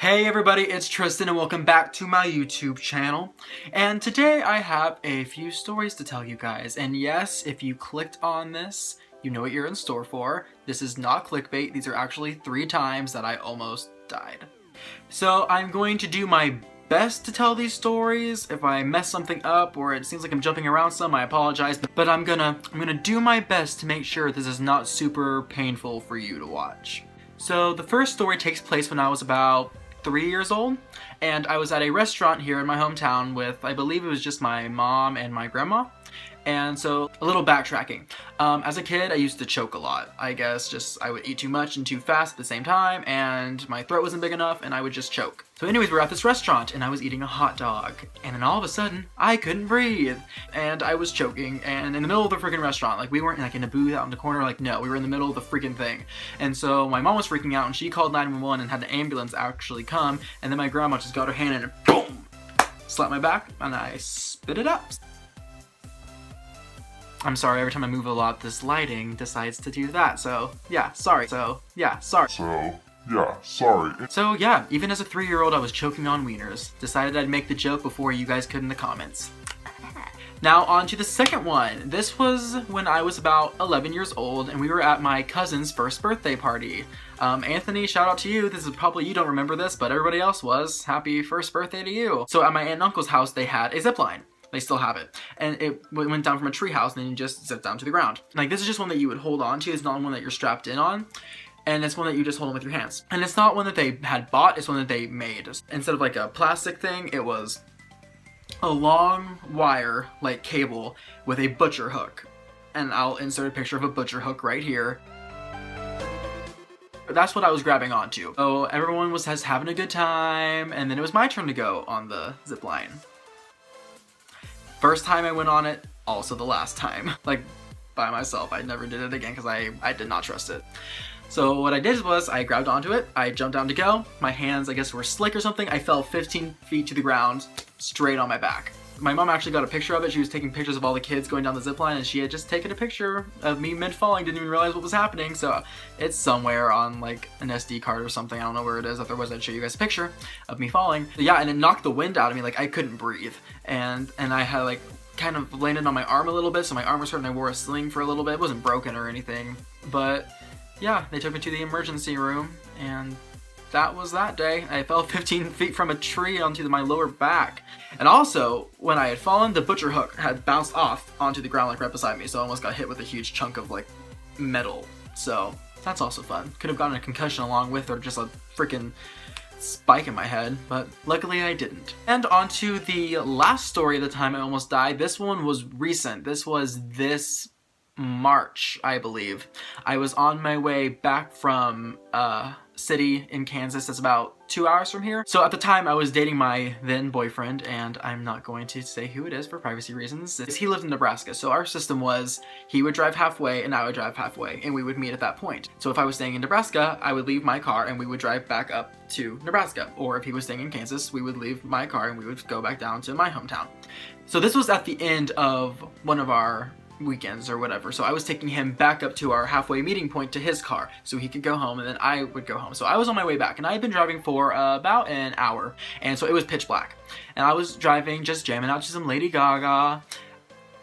Hey everybody, it's Tristan and welcome back to my YouTube channel. And today I have a few stories to tell you guys. And yes, if you clicked on this, you know what you're in store for. This is not clickbait. These are actually 3 times that I almost died. So I'm going to do my best to tell these stories. If I mess something up or it seems like I'm jumping around some, I apologize. But I'm gonna do my best to make sure this is not super painful for you to watch. So the first story takes place when I was about 3 years old, and I was at a restaurant here in my hometown with, I believe it was just my mom and my grandma. And so, a little backtracking. As a kid, I used to choke a lot. I guess just I would eat too much and too fast at the same time, and my throat wasn't big enough, and I would just choke. So anyways, we're at this restaurant, and I was eating a hot dog, and then all of a sudden, I couldn't breathe, and I was choking, and in the middle of the freaking restaurant, like we weren't like in a booth out in the corner, like no, we were in the middle of the freaking thing. And so my mom was freaking out, and she called 911 and had the ambulance actually come, and then my grandma just got her hand in and boom! Slapped my back, and I spit it up. I'm sorry, every time I move a lot, this lighting decides to do that, so yeah, sorry. So yeah, even as a 3-year-old, I was choking on wieners. Decided I'd make the joke before you guys could in the comments. Now on to the second one. This was when I was about 11 years old, and we were at my cousin's first birthday party. Anthony, shout out to you. This is probably, you don't remember this, but everybody else was. Happy first birthday to you. So at my aunt and uncle's house, they had a zip line. They still have it. And it went down from a tree house and then you just zip down to the ground. Like, this is just one that you would hold on to. It's not one that you're strapped in on. And it's one that you just hold on with your hands. And it's not one that they had bought, it's one that they made. Instead of like a plastic thing, it was a long wire, like cable, with a butcher hook. And I'll insert a picture of a butcher hook right here. That's what I was grabbing onto. So everyone was having a good time, and then it was my turn to go on the zip line. First time I went on it, also the last time. Like, by myself. I never did it again because I did not trust it. So what I did was I grabbed onto it, I jumped down to go, my hands I guess were slick or something, I fell 15 feet to the ground, straight on my back. My mom actually got a picture of it. She was taking pictures of all the kids going down the zip line, and she had just taken a picture of me mid-falling, didn't even realize what was happening, so it's somewhere on like an SD card or something. I don't know where it is. Otherwise I'd show you guys a picture of me falling. But yeah, and it knocked the wind out of me, like I couldn't breathe. And I had like kind of landed on my arm a little bit, so my arm was hurting. I wore a sling for a little bit. It wasn't broken or anything, but yeah, they took me to the emergency room, and that was that day. I fell 15 feet from a tree onto my lower back. And also, when I had fallen, the butcher hook had bounced off onto the ground like right beside me, so I almost got hit with a huge chunk of like metal. So that's also fun. Could have gotten a concussion along with, or just a freaking spike in my head, but luckily I didn't. And on to the last story of the time I almost died. This one was recent. This was this March, I believe. I was on my way back from city in Kansas that's about 2 hours from here. So at the time I was dating my then boyfriend, and I'm not going to say who it is for privacy reasons. He lived in Nebraska, so our system was he would drive halfway and I would drive halfway, and we would meet at that point. So if I was staying in Nebraska, I would leave my car and we would drive back up to Nebraska. Or if he was staying in Kansas, we would leave my car and we would go back down to my hometown. So this was at the end of one of our weekends or whatever, so I was taking him back up to our halfway meeting point to his car so he could go home, and then I would go home. So I was on my way back, and I had been driving for about an hour, and so it was pitch black, and I was driving, just jamming out to some Lady Gaga,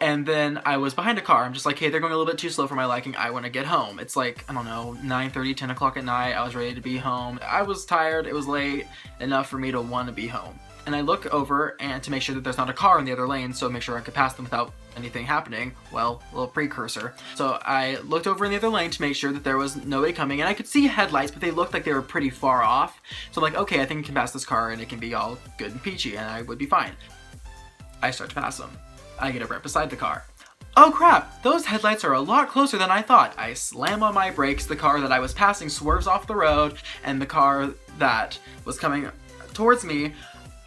and then I was behind a car. I'm just like, hey, they're going a little bit too slow for my liking. I want to get home. It's like, I don't know, 9:30, 10 o'clock at night. I was ready to be home. I was tired. It was late enough for me to want to be home. And I look over and to make sure that there's not a car in the other lane, so make sure I could pass them without anything happening. Well, a little precursor. So I looked over in the other lane to make sure that there was nobody coming, and I could see headlights, but they looked like they were pretty far off. So I'm like, okay, I think I can pass this car and it can be all good and peachy and I would be fine. I start to pass them. I get up right beside the car. Oh crap, those headlights are a lot closer than I thought. I slam on my brakes, the car that I was passing swerves off the road, and the car that was coming towards me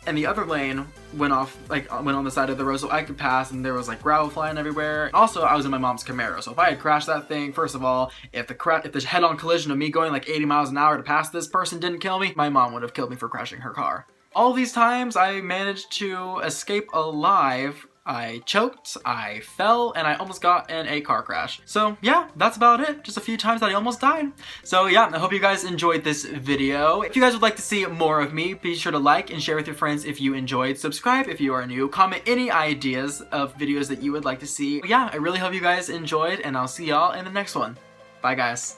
and the other lane went off, like went on the side of the road so I could pass, and there was like gravel flying everywhere. Also, I was in my mom's Camaro, so if I had crashed that thing, first of all, if the head-on collision of me going like 80 miles an hour to pass this person didn't kill me, my mom would have killed me for crashing her car. All these times I managed to escape alive. I choked, I fell, and I almost got in a car crash. So yeah, that's about it. Just a few times that I almost died. So yeah, I hope you guys enjoyed this video. If you guys would like to see more of me, be sure to like and share with your friends if you enjoyed. Subscribe if you are new. Comment any ideas of videos that you would like to see. Yeah, I really hope you guys enjoyed, and I'll see y'all in the next one. Bye guys.